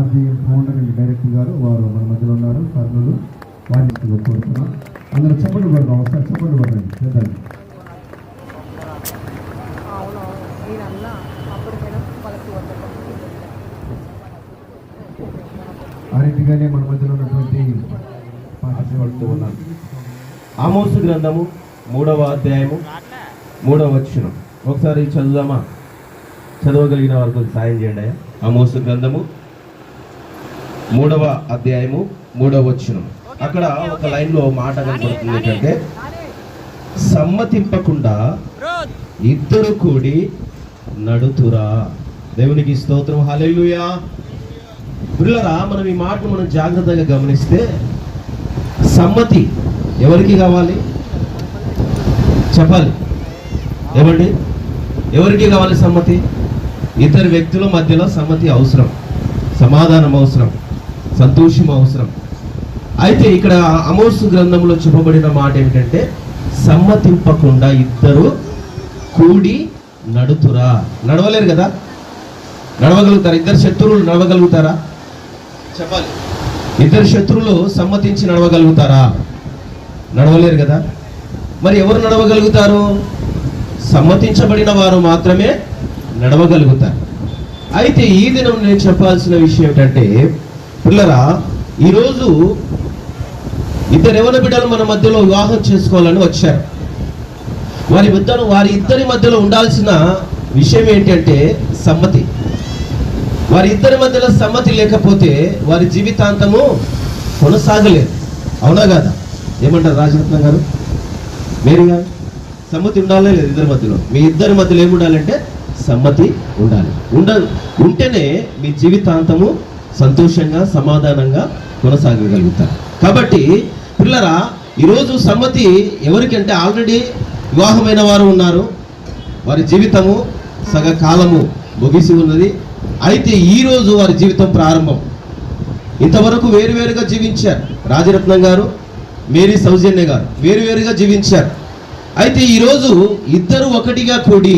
RGM founder and director గారు వారు మన మధ్యలో ఉన్నారు. కర్నూలు వారిని కోరుతున్నాం. అందరూ చెప్పండి పడదాం, ఒకసారి చెప్పండి పడండి చేద్దాం. ఆ రీతిగానే మన మధ్యలో ఉన్నటువంటి పాఠశాలతో ఉన్నారు. ఆమోసు గ్రంథము 3వ అధ్యాయము 3వ వచనం ఒకసారి చదువుదామా? చదవగలిగిన వారికి సాయం చేయండి. ఆమోసు గ్రంథము 3వ అధ్యాయము 3వ వచనం. అక్కడ ఒక లైన్ లో మాట కనపడుతుంది ఏంటంటే, సమ్మతింపకుండా ఇద్దరు కూడి నడుతురా. దేవునికి స్తోత్రం, హల్లెలూయా. పిల్లరా, మనం ఈ మాటను మనం జాగ్రత్తగా గమనిస్తే, సమ్మతి ఎవరికి కావాలి చెప్పాలి? ఏమండి, ఎవరికి కావాలి సమ్మతి? ఇద్దరు వ్యక్తుల మధ్యలో సమ్మతి అవసరం, సమాధానం అవసరం, సంతోషం అవసరం. అయితే ఇక్కడ ఆమోసు గ్రంథంలో చెప్పబడిన మాట ఏమిటంటే, సమ్మతింపకుండా ఇద్దరు కూడి నడుతురా. నడవలేరు కదా? నడవగలుగుతారా? ఇద్దరు శత్రువులు నడవగలుగుతారా చెప్పాలి? ఇద్దరు శత్రువులు సమ్మతించి నడవగలుగుతారా? నడవలేరు కదా. మరి ఎవరు నడవగలుగుతారు? సమ్మతించబడిన వారు మాత్రమే నడవగలుగుతారు. అయితే ఈ దినం నేను చెప్పాల్సిన విషయం ఏంటంటే, పిల్లరా, ఈరోజు ఇద్దరు యవ్వన బిడ్డలు మన మధ్యలో వివాహం చేసుకోవాలని వచ్చారు. వారి ఇద్దరి మధ్యలో ఉండాల్సిన విషయం ఏంటంటే సమ్మతి. వారి ఇద్దరి మధ్యలో సమ్మతి లేకపోతే వారి జీవితాంతము కొనసాగలేదు. అవునా కాదా? ఏమంటారు రాజరత్నం గారు, మేరీ గారు? సమ్మతి ఉండాలి లేదు ఇద్దరి మధ్యలో? మీ ఇద్దరి మధ్యలో ఏముండాలంటే సమ్మతి ఉండాలి. ఉంటేనే మీ జీవితాంతము సంతోషంగా సమాధానంగా కొనసాగగలుగుతారు. కాబట్టి పిల్లరా, ఈరోజు సమ్మతి ఎవరికంటే ఆల్రెడీ వివాహమైన వారు ఉన్నారు, వారి జీవితము సగ కాలము ముగిసి ఉన్నది. అయితే ఈరోజు వారి జీవితం ప్రారంభం. ఇంతవరకు వేరువేరుగా జీవించారు. రాజరత్నం గారు, మేరీ సౌజన్య గారు వేరువేరుగా జీవించారు. అయితే ఈరోజు ఇద్దరు ఒకటిగా కూడి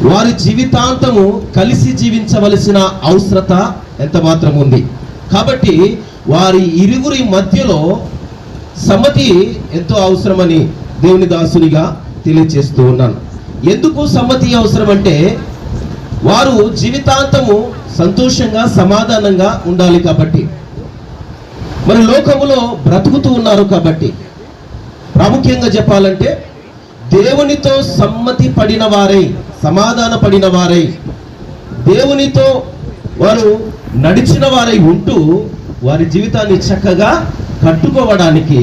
వారి జీవితాంతము కలిసి జీవించవలసిన అవసరత ఎంత మాత్రం ఉంది. కాబట్టి వారి ఇరువురి మధ్యలో సమ్మతి ఎంతో అవసరమని దేవుని దాసునిగా తెలియజేస్తూ ఉన్నాను. ఎందుకు సమ్మతి అవసరం అంటే, వారు జీవితాంతము సంతోషంగా సమాధానంగా ఉండాలి కాబట్టి, మరి లోకములో బ్రతుకుతూ ఉన్నారు కాబట్టి, ప్రాముఖ్యంగా చెప్పాలంటే దేవునితో సమ్మతి పడిన వారై, సమాధాన పడిన వారై, దేవునితో వారు నడిచిన వారై ఉంటూ వారి జీవితాన్ని చక్కగా కట్టుకోవడానికి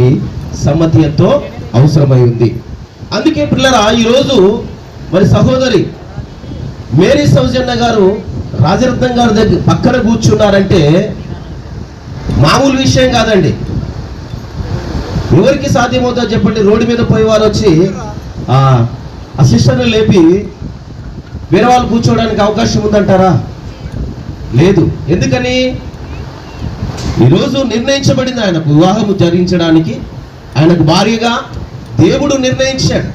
సమ్మతి ఎంతో అవసరమై ఉంది. అందుకే పిల్లరా, ఈరోజు మరి సహోదరి మేరీ సౌజన్య గారు రాజరత్నం గారి దగ్గర పక్కన కూర్చున్నారంటే మామూలు విషయం కాదండి. ఎవరికి సాధ్యమవుతుందో చెప్పండి? రోడ్డు మీద పోయేవారు వచ్చి ఆ సిస్టర్ని లేపి వేరే వాళ్ళు కూర్చోవడానికి అవకాశం ఉందంటారా? లేదు. ఎందుకని? ఈరోజు నిర్ణయించబడింది ఆయనకు వివాహము జరిగించడానికి. ఆయనకు భార్యగా దేవుడు నిర్ణయించాడు.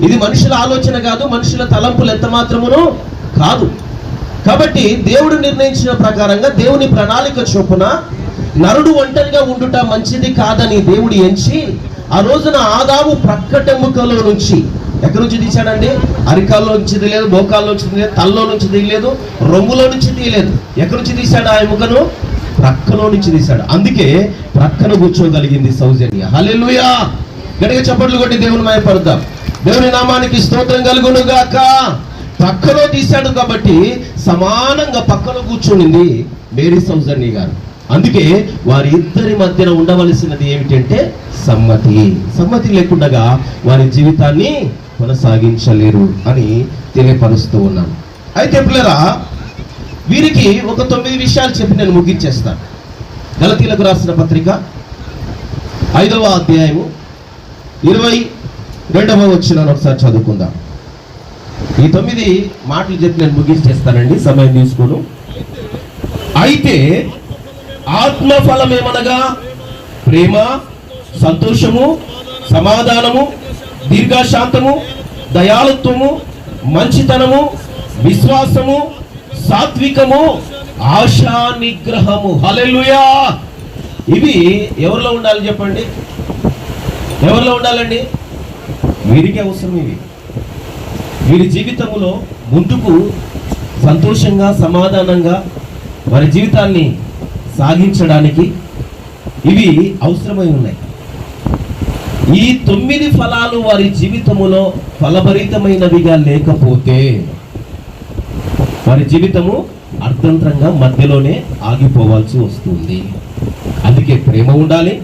ఇది మనుషుల ఆలోచన కాదు, మనుషుల తలంపులు ఎంత మాత్రమును కాదు. కాబట్టి దేవుడు నిర్ణయించిన ప్రకారంగా, దేవుని ప్రణాళిక చొప్పున నరుడు ఒంటరిగా ఉండుట మంచిది కాదని దేవుడు ఎంచి, ఆ రోజున ఆదాము ప్రక్కటెముకలో నుంచి, ఎక్కడి నుంచి తీశాడండి? అరికాల్లో నుంచి తీయలేదు, మోకాల్లో నుంచి తీయలేదు, తల్లో నుంచి తీయలేదు, రొమ్ములో నుంచి తీయలేదు. ఎక్కడి నుంచి తీశాడు ఆ ఎముకను? ప్రక్కలో నుంచి తీశాడు. అందుకే ప్రక్కన కూర్చోగలిగింది సౌజన్య. హల్లెలూయా. గట్టిగా చప్పట్లు కొట్టి దేవుని మహిమపరుద్దాం. దేవుని నామానికి స్తోత్రం కలుగును గాక. పక్కలో తీశాడు కాబట్టి సమానంగా పక్కలో కూర్చునింది మేరీ సౌజన్య గారు. అందుకే వారి ఇద్దరి మధ్యన ఉండవలసినది ఏమిటంటే సమ్మతి. సమ్మతి లేకుండా వారి జీవితాన్ని కొనసాగించలేరు అని తెలియపరుస్తూ ఉన్నాను. అయితే పిల్లరా, వీరికి ఒక 9 విషయాలు చెప్పి నేను ముగించేస్తాను. గలతీలకు రాసిన పత్రిక 5వ అధ్యాయము 22వ వచనాన్ని ఒకసారి చదువుకుందాం. ఈ 9 మాటలు చెప్పి నేను ముగించేస్తానండి, సమయం తీసుకోను. అయితే ఆత్మఫలమేమనగా ప్రేమ, సంతోషము, సమాధానము, దీర్ఘశాంతము, దయాళుత్వము, మంచితనము, విశ్వాసము, సాత్వికము, ఆశా నిగ్రహము. హల్లెలూయా. ఇవి ఎవరిలో ఉండాలి చెప్పండి? ఎవరిలో ఉండాలండి? వీరికి అవసరం. ఇవి వీరి జీవితంలో ముందుకు సంతోషంగా సమాధానంగా వారి జీవితాన్ని సాగించడానికి ఇవి అవసరమై ఉన్నాయి. ఈ 9 ఫలాలు వారి జీవితములో ఫలభరితమైనవిగా లేకపోతే వారి జీవితము అర్థంతరంగా మధ్యలోనే ఆగిపోవాల్సి వస్తుంది. అందుకే ప్రేమ ఉండాలి,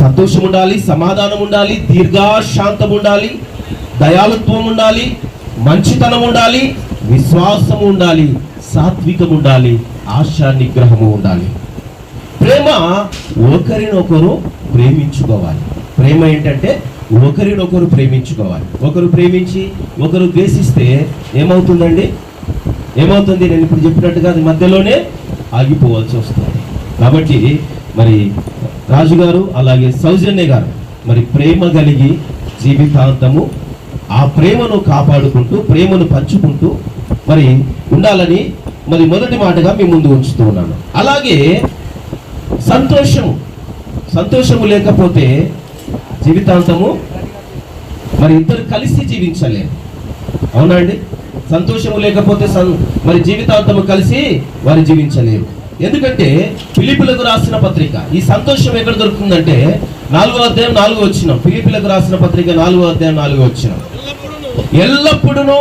సంతోషం ఉండాలి, సమాధానం ఉండాలి, దీర్ఘశాంతం ఉండాలి, దయాళుత్వం ఉండాలి, మంచితనం ఉండాలి, విశ్వాసం ఉండాలి, సాత్వికం ఉండాలి, ఆశా నిగ్రహము ఉండాలి. ప్రేమ ఒకరినొకరు ప్రేమించుకోవాలి. ప్రేమ ఏంటంటే ఒకరినొకరు ప్రేమించుకోవాలి. ఒకరు ప్రేమించి ఒకరు ద్వేషిస్తే ఏమవుతుందండి? ఏమవుతుంది? నేను ఇప్పుడు చెప్పినట్టుగా అది మధ్యలోనే ఆగిపోవాల్సి వస్తుంది. కాబట్టి మరి రాజుగారు అలాగే సౌజన్య గారు మరి ప్రేమ కలిగి జీవితాంతము ఆ ప్రేమను కాపాడుకుంటూ ప్రేమను పంచుకుంటూ మరి ఉండాలని మరి మొదటి మాటగా మీ ముందు ఉంచుతూ ఉన్నాను. అలాగే సంతోషము లేకపోతే జీవితాంతము మరి ఇద్దరు కలిసి జీవించలేరు. అవునా అండి? సంతోషము లేకపోతే మరి జీవితాంతము కలిసి వారు జీవించలేరు. ఎందుకంటే ఫిలిప్పీలకు రాసిన పత్రిక, ఈ సంతోషం ఎక్కడ దొరుకుతుందంటే 4వ అధ్యాయం 4వ వచనం. ఫిలిప్పీలకు రాసిన పత్రిక 4వ అధ్యాయం 4వ వచనం. ఎల్లప్పుడూ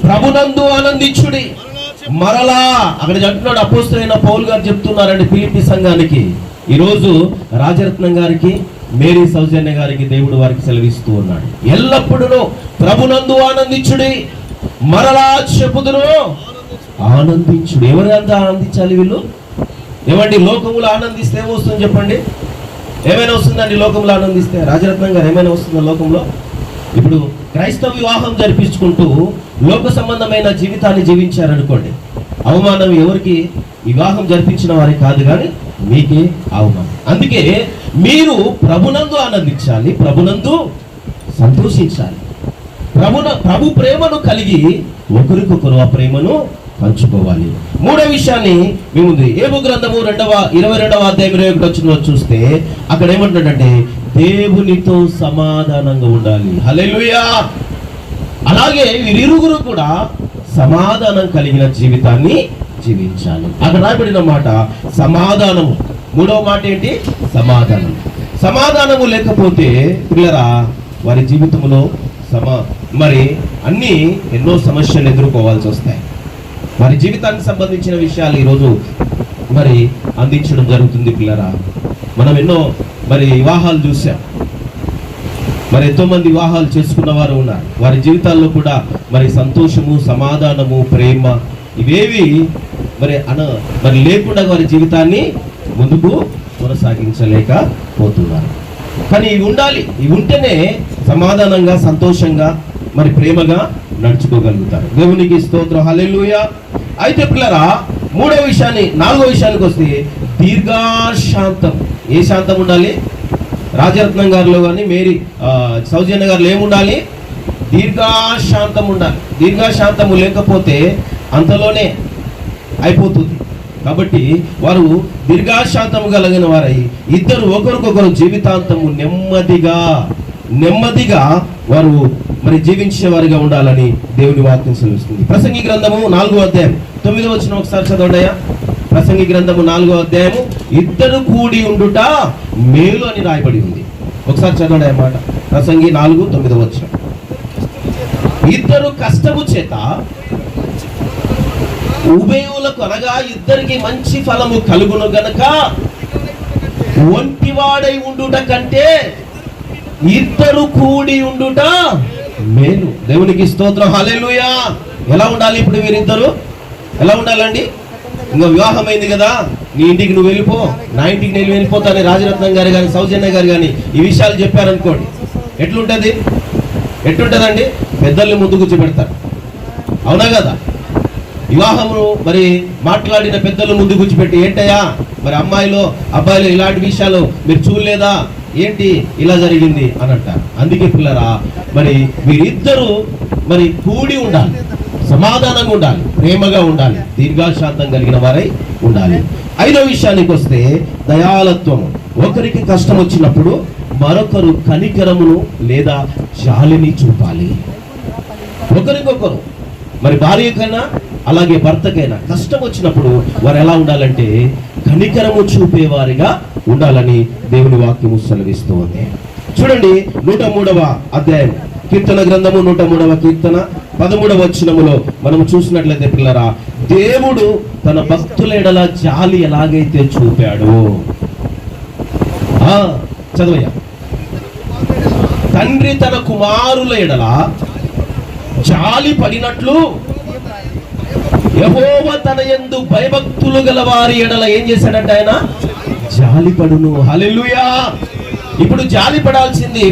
ప్రభునందు ఆనందించుడి. మరలా అక్కడ అంటున్నాడు అపోస్తలుడైన పౌలు గారు చెప్తున్నారండి ఫిలిప్పీ సంఘానికి. ఈరోజు రాజరత్నం గారికి, మేరీ సౌజన్య గారికి దేవుడు వారికి సెలవిస్తూ ఉన్నాడు. ఎల్లప్పుడూ ప్రభునందు ఆనందించుడి, మరలా చెప్పుదును ఆనందించుడు. ఎవరంతా ఆనందించాలి వీళ్ళు? ఏమండి? లోకములు ఆనందిస్తే ఏమొస్తుంది చెప్పండి? ఏమైనా వస్తుందండి లోకంలో ఆనందిస్తే? రాజరత్నం గారు ఏమైనా వస్తుందా లోకంలో? ఇప్పుడు క్రైస్తవ వివాహం జరిపించుకుంటూ లోక సంబంధమైన జీవితాన్ని జీవించారనుకోండి, అవమానం ఎవరికి? వివాహం జరిపించిన వారికి కాదు కానీ మీకే అవమానం. అందుకే మీరు ప్రభునందు ఆనందించాలి, ప్రభునందు సంతోషించాలి. ప్రభు ప్రేమను కలిగి ఒకరికొకరు ఆ ప్రేమను పంచుకోవాలి. మూడో విషయాన్ని మేము ఏబు గ్రంథము 22వ అధ్యాయం 21వ వచనంలో చూస్తే అక్కడ ఏమంటాడంటే దేవునితో సమాధానంగా ఉండాలి. హల్లెలూయా. అలాగే వీరిరువురు కూడా సమాధానం కలిగిన జీవితాన్ని జీవించాలి. అక్కడ రాయబడిన మాట సమాధానము. మూడవ మాట ఏంటి? సమాధానం. సమాధానము లేకపోతే పిల్లరా వారి జీవితంలో మరి ఎన్నో సమస్యలు ఎదుర్కోవాల్సి వస్తాయి. వారి జీవితానికి సంబంధించిన విషయాలు ఈరోజు మరి అందించడం జరుగుతుంది. పిల్లరా మనం ఎన్నో మరి వివాహాలు చూసాం. మరి ఎంతో మంది వివాహాలు చేసుకున్న వారు ఉన్నారు. వారి జీవితాల్లో కూడా మరి సంతోషము, సమాధానము, ప్రేమ ఇవేవి మరి లేకుండా వారి జీవితాన్ని ముందుకు కొనసాగించలేకపోతున్నారు. కానీ ఇవి ఉండాలి. ఇవి ఉంటేనే సమాధానంగా, సంతోషంగా, మరి ప్రేమగా నడుచుకోగలుగుతారు. దేవునికి స్తోత్రం. హల్లెలూయా. అయితే పిల్లరా 4వ విషయానికి వస్తే దీర్ఘశాంతం. ఏ శాంతం ఉండాలి? రాజరత్నం గారిలో కానీ మేరీ సౌజన్య గారిలో ఏముండాలి? దీర్ఘశాంతం ఉండాలి. దీర్ఘశాంతము లేకపోతే అంతలోనే అయిపోతుంది. కాబట్టి వారు దీర్ఘశాంతము కలిగిన వారై ఇద్దరు ఒకరికొకరు జీవితాంతము నెమ్మదిగా వారు మరి జీవించే వారిగా ఉండాలని దేవుని వాక్యం సెలవిస్తుంది. ప్రసంగి గ్రంథము 4వ అధ్యాయం 9వ వచనం ఒకసారి చదవండియా. ప్రసంగి గ్రంథము 4వ అధ్యాయము ఇద్దరు కూడి ఉండుట మేలు అని రాయబడి ఉంది. ఒకసారి చదవండి అన్నమాట. ప్రసంగి 4:9వ వచనం. ఇద్దరు కష్టము చేత ఉభయులకు అనగా ఇద్దరికి మంచి ఫలము కలుగును గనక ఒంటివాడై ఉండుట కంటే ఇద్దరు కూడి ఉండుట మేలు. దేవునికి స్తోత్రం. హల్లెలూయా. ఎలా ఉండాలి ఇప్పుడు వీరిద్దరు? ఎలా ఉండాలండి? ఇంకా వివాహం అయింది కదా, నీ ఇంటికి నువ్వు వెళ్ళిపో, నా ఇంటికి నేను వెళ్ళిపోతాను రాజరత్నం గారు కానీ సౌజన్య గారు కానీ ఈ విషయాలు చెప్పారనుకోండి, ఎట్లుంటదండి? పెద్దల్ని ముందు కూర్చోబెడతారు. అవునా కదా? వివాహము మరి మాట్లాడిన పెద్దలు ముందు కూర్చోబెట్టి ఏంటయ్యా మరి అమ్మాయిలో అబ్బాయిలో ఇలాంటి విషయాలు మీరు చూడలేదా, ఏంటి ఇలా జరిగింది అని అంటారు. అందుకే పిల్లరా మరి మీరిద్దరూ మరి కూడి ఉండాలి, సమాధానంగా ఉండాలి, ప్రేమగా ఉండాలి, దీర్ఘశాంతం కలిగిన వారై ఉండాలి. 5వ విషయానికి వస్తే దయాళత్వము. ఒకరికి కష్టం వచ్చినప్పుడు మరొకరు కనికరమును లేదా జాలిని చూపాలి. ఒకరికొకరు, మరి భార్యకైనా అలాగే భర్తకైనా కష్టం వచ్చినప్పుడు వారు ఎలా ఉండాలంటే కనికరము చూపేవారిగా ఉండాలని దేవుని వాక్యము సెలవిస్తూ ఉంది. చూడండి 103వ అధ్యాయం కీర్తన గ్రంథము 103వ కీర్తన 13వ వచనములో మనము చూసినట్లయితే పిల్లరా, దేవుడు తన భక్తుల ఎడల జాలి ఎలాగైతే చూపాడు. చదవయ్యా. తండ్రి తన కుమారుల ఎడల జాలి పడినట్లు యెహోవా తన యందు భయభక్తులు గల వారి ఎడల ఏం చేశాడంటే ఆయన జాలి పడును. హల్లెలూయా. ఇప్పుడు జాలి పడాల్సింది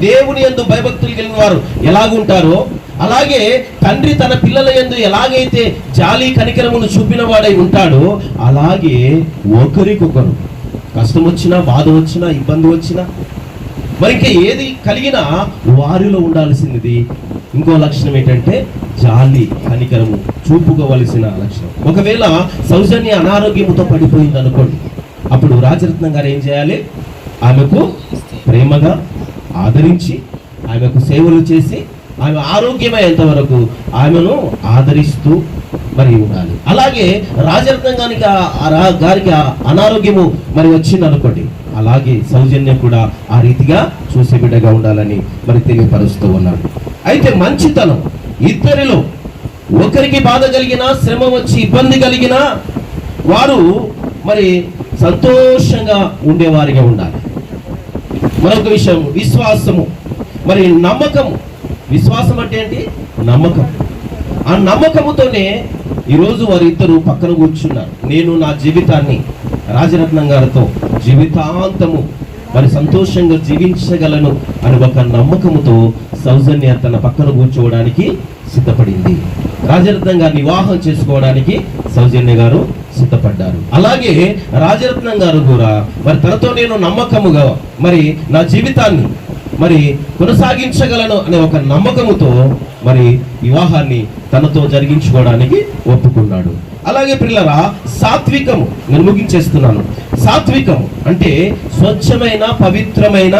దేవుని యందు భయభక్తులు కలిగిన వారు ఎలాగుంటారో అలాగే తండ్రి తన పిల్లల యందు ఎలాగైతే జాలి కనికరమును చూపిన వాడై ఉంటాడో అలాగే ఒకరికొకరు కష్టం వచ్చినా, బాధ వచ్చినా, ఇబ్బంది వచ్చినా, మరి ఇంకా ఏది కలిగినా వారిలో ఉండాల్సింది ఇంకో లక్షణం ఏంటంటే జాలి కనికరము చూపుకోవలసిన లక్షణం. ఒకవేళ సౌజన్య అనారోగ్యముతో పడిపోయింది అనుకోండి, అప్పుడు రాజరత్నం గారు ఏం చేయాలి? ఆమెకు ప్రేమగా ఆదరించి ఆమెకు సేవలు చేసి ఆమె ఆరోగ్యమయ్యేంత వరకు ఆమెను ఆదరిస్తూ మరి ఉండాలి. అలాగే రాజరత్నం గారికి అనారోగ్యము మరి వచ్చింది అనుకోండి, అలాగే సౌజన్యం కూడా ఆ రీతిగా చూసే బిడ్డగా ఉండాలని మరి తెలియపరుస్తూ ఉన్నాడు. అయితే మంచితనం, ఇద్దరిలో ఒకరికి బాధ కలిగినా, శ్రమ వచ్చి ఇబ్బంది కలిగినా వారు మరి సంతోషంగా ఉండేవారిగా ఉండాలి. మరొక విషయం విశ్వాసము, మరి నమ్మకము. విశ్వాసం అంటే ఏంటి? నమ్మకం. ఆ నమ్మకముతోనే ఈరోజు వారిద్దరూ పక్కన కూర్చున్నారు. నేను నా జీవితాన్ని రాజరత్నం గారితో జీవితాంతము మరి సంతోషంగా జీవించగలను అని ఒక నమ్మకముతో సౌజన్య తన పక్కన కూర్చోవడానికి సిద్ధపడింది. రాజరత్నం గారిని వివాహం చేసుకోవడానికి సౌజన్య గారు సిద్ధపడ్డారు. అలాగే రాజరత్నం గారు కూడా మరి తనతో నేను నమ్మకముగా మరి నా జీవితాన్ని మరి కొనసాగించగలను అనే ఒక నమ్మకముతో మరి వివాహాన్ని తనతో జరిగించుకోవడానికి ఒప్పుకున్నాడు. అలాగే పిల్లరా, సాత్వికము, నేను ముగించేస్తున్నాను. సాత్వికము అంటే స్వచ్ఛమైన పవిత్రమైన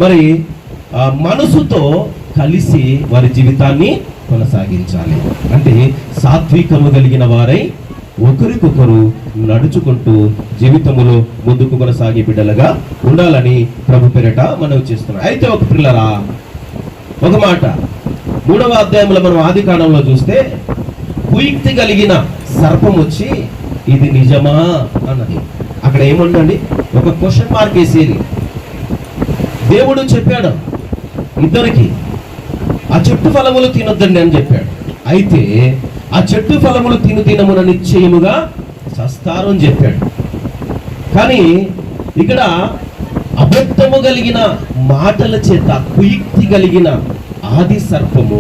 మరి మనసుతో కలిసి వారి జీవితాన్ని కొనసాగించాలి. అంటే సాత్వికము కలిగిన వారై ఒకరికొకరు నడుచుకుంటూ జీవితములో ముందుకు కొనసాగే బిడ్డలుగా ఉండాలని ప్రభు పేరట మనవి చేస్తున్నాం. అయితే ఒక పిల్లరా, ఒక మాట 3వ అధ్యాయంలో మనం ఆదికాండంలో చూస్తే కుయుక్తి కలిగిన సర్పం వచ్చి ఇది నిజమా అన్నది. అక్కడ ఏముందండి? ఒక క్వశ్చన్ మార్క్ వేసేది. దేవుడు చెప్పాడు ఇద్దరికి ఆ చెట్టు ఫలములు తినొద్దండి అని చెప్పాడు. అయితే ఆ చెట్టు ఫలములు తినమున నిశ్చయముగా చస్తారు అని చెప్పాడు. కానీ ఇక్కడ అబద్ధము కలిగిన మాటల చేత కుయుక్తి కలిగిన ఆది సర్పము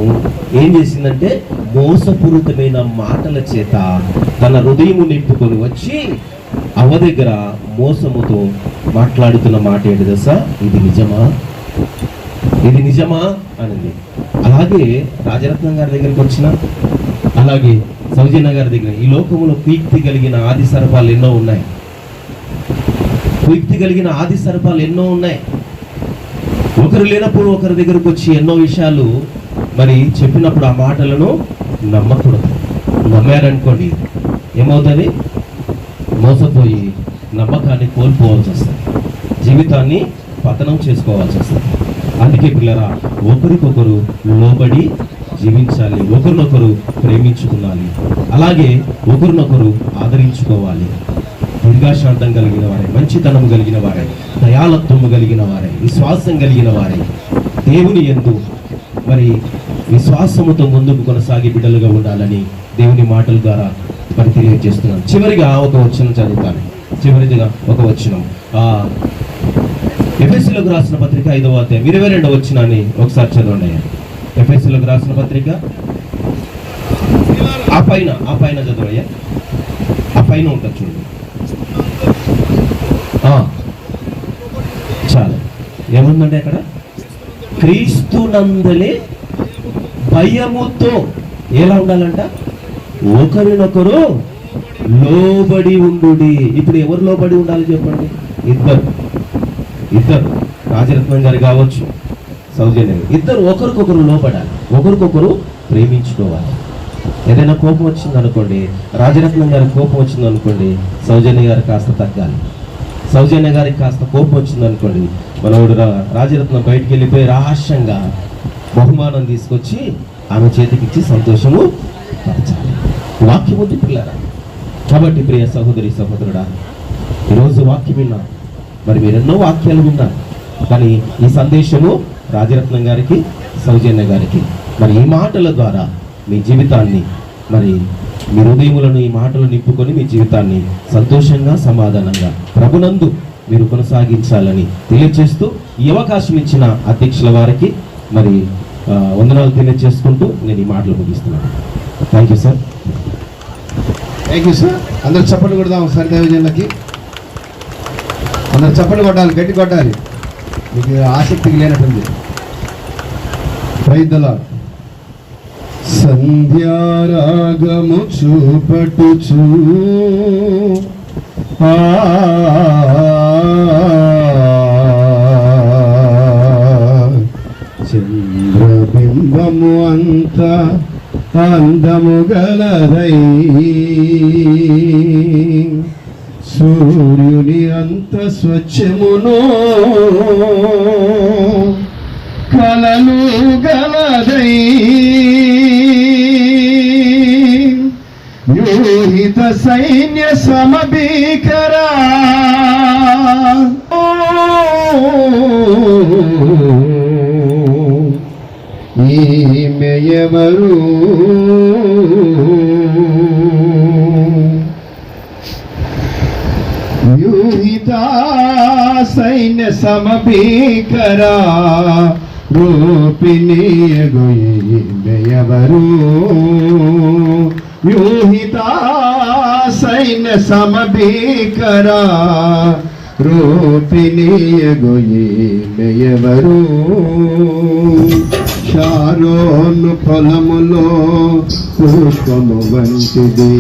ఏం చేసిందంటే మోసపూరితమైన మాటల చేత తన హృదయము నింపుకొని వచ్చి అవ దగ్గర మోసముతో మాట్లాడుతున్న మాట ఏంటి తెలుసా? ఇది నిజమా, ఇది నిజమా అనేది. అలాగే రాజరత్నం గారి దగ్గరికి వచ్చిన, అలాగే సౌజన్య గారి దగ్గర ఈ లోకంలో కుయుక్తి కలిగిన ఆది సర్పాలు ఎన్నో ఉన్నాయి. కుయుక్తి కలిగిన ఆది సర్పాలు ఎన్నో ఉన్నాయి. ఒకరు లేనప్పుడు ఒకరి దగ్గరకు వచ్చి ఎన్నో విషయాలు మరి చెప్పినప్పుడు ఆ మాటలను నమ్మకూడదు. నమ్మారనుకోండి ఏమవుతుంది? మోసపోయి నమ్మకాన్ని కోల్పోవాల్సి వస్తుంది, జీవితాన్ని పతనం చేసుకోవాల్సి వస్తుంది. అందుకే పిల్లరా, ఒకరికొకరు లోబడి జీవించాలి, ఒకరినొకరు ప్రేమించుకోవాలి, అలాగే ఒకరినొకరు ఆదరించుకోవాలి. దీర్ఘశాంతం కలిగిన వారే, మంచితనం కలిగిన వారే, దయాళత్వము కలిగిన వారే, విశ్వాసం కలిగిన వారే, దేవుని యందు మరి విశ్వాసముతో ముందుకు కొనసాగి బిడ్డలుగా ఉండాలని దేవుని మాటల ద్వారా మరి తెలియజేస్తున్నాను. చివరిగా ఒక వచనం చదువుతాను. చివరిగా ఒక వచనం ఎఫెసీయులకు రాసిన పత్రిక 5వ అధ్యాయం 22వ వచనాన్ని ఒకసారి చదవండి. ఎఫెసీయులకు రాసిన పత్రిక ఆ పైన చదవయ్యా. ఆ పైన ఉంటుంది చూడండి. చాలా ఏముందండి అక్కడ? క్రీస్తునందలి భయముతో ఎలా ఉండాలంట? ఒకరినొకరు లోబడి ఉండుడి. ఇప్పుడు ఎవరు లోబడి ఉండాలి చెప్పండి? ఇద్దరు రాజరత్నం గారు కావచ్చు, సౌజన్య, ఇద్దరు ఒకరికొకరు లోబడాలి, ఒకరికొకరు ప్రేమించుకోవాలి. ఏదైనా కోపం వచ్చింది అనుకోండి, రాజరత్నం గారికి కోపం వచ్చింది అనుకోండి, సౌజన్య గారికి కాస్త తగ్గాలి. సౌజన్య గారికి కాస్త కోపం వచ్చింది అనుకోండి, మనోడు రాజరత్నం బయటికి వెళ్ళిపోయి రహస్యంగా బహుమానం తీసుకొచ్చి ఆమె చేతికిచ్చి సంతోషము పరచాలి. వాక్యం ఉంది పిల్లరా. కాబట్టి ప్రియ సహోదరి సహోదరుడా, ఈరోజు వాక్యం విన్నా, మరి మీరు ఎన్నో వాక్యాలు విన్నారు, కానీ ఈ సందేశము రాజరత్నం గారికి, సౌజన్య గారికి, మరి ఈ మాటల ద్వారా మీ జీవితాన్ని, మరి మీ హృదయములను ఈ మాటలు నింపుకొని మీ జీవితాన్ని సంతోషంగా సమాధానంగా ప్రభునందు మీరు కొనసాగించాలని తెలియజేస్తూ ఈ అవకాశం ఇచ్చిన అధ్యక్షుల వారికి మరి వందనాలు తెలియజేసుకుంటూ నేను ఈ మాటలు ముగిస్తున్నాను. Thank you sir. Thank you sir. అందరు చప్పట్లు కొడదాం ఒకసారి దైవజనులకి. అందరు చప్పట్లు కొట్టాలి, గట్టి కొట్టాలి. మీకు ఆసక్తికి లేనట్టుంది. Praise the Lord. సంధ్యారాగము చూపటుచు చంద్రబింబము అంత అందము గలదై, సూర్యుని అంత స్వచ్ఛమును కలలు గలదై, వ్యూహిత సైన్య సమభీకరా ఈమె ఎవరు? వ్యూహిత సైన్య సమభీకరా రూపిణి ఈమె ఎవరు? వ్యూహిత సైన్య సమభీకరా రూపిణి ఈమె ఎవరు? షారోను పొలములో పుష్పము వంటిది,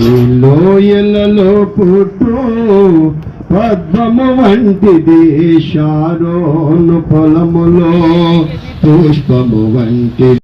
లోయలలో పుట్టు పద్మము వంటిది. షారోను పొలములో పుష్పము వంటిది.